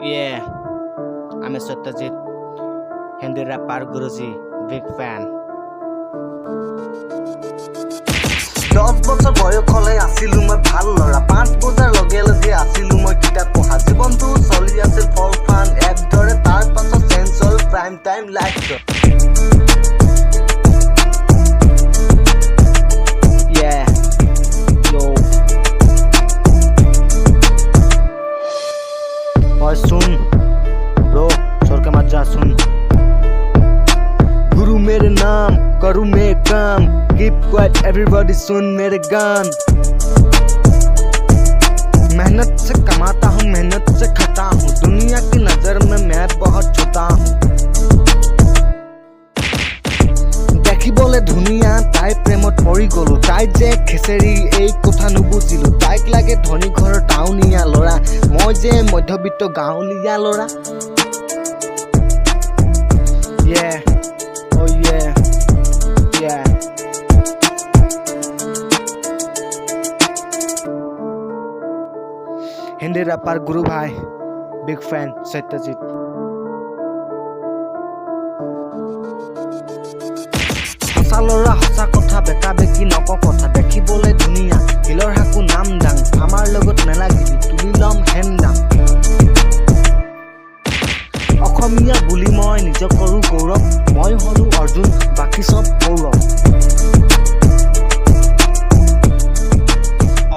Yeah, I'm a Satyajit, Hindi rapper Guruji, big fan. 10 বছৰ বয়সলৈ আছিলো মই ভাল লৰা 5 বজাৰ লগে লগে আছিলো মই কিতাপ পঢ়া জীৱনটো চলি আছিল ফৰ ফান একদৰে তাৰ পাছত চেঞ্চৰ prime time life Yeah, yo. Boy, सुन, bro, छोड़ के मत जा सुन. गुरु मेरे नाम, करूँ मैं काम. Keep quiet, everybody सुन मेरे गान. मेहनत से कमाता हूँ, मेहनत से खाता हूँ. दुनिया की नजर में मैं बहुत छोटा हूँ. দেখি বলে ধুনীয়া তাই প্ৰেমত পৰি গলো তাই যে খেচেৰি এই কথা নুবুজিলো তাইক লাগে ধনী ঘৰৰ টাউনীয়া ল'ৰা মই যে মধ্যবিত্ত গাঁৱলীয়া ল'ৰা Yeah, oh yeah, yeah. Hindi rapper गुरु भाई बिग फैन सत्यजीत সঁচা ল'ৰা সঁচা কথা বেকা বেকি নক কথা দেখিবলৈ ধুনীয়া শিলৰ হাকু নাম দাং আমাৰ লগত নেলাগিবি তুলি ল'ম হেম দাম অসমীয়া বুলি মই নিজক কৰোঁ গৌৰৱ মই হ'লো অৰ্জুন বাকী চব Kaurava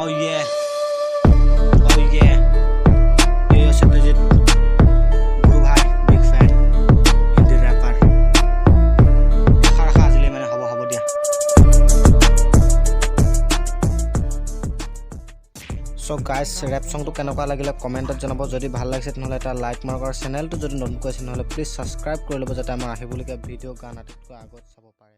Oh yeah, oh yeah, yeah Satyajit Guru bhai big fan Hindi rapper So guys, rap song to কেনেকুৱা লাগিলে কমেন্টত জনাব যদি ভাল লাগিছে তেনেহলে এটা লাইক মাৰক আৰু চেনেলটো যদি নতুন কৈছে নহলে প্লিজ সাবস্ক্ৰাইব কৰি ল'ব যাতে আমাৰ আহিবলগীয়া ভিডিও গান আদিতকৈ আগত চাব পাৰে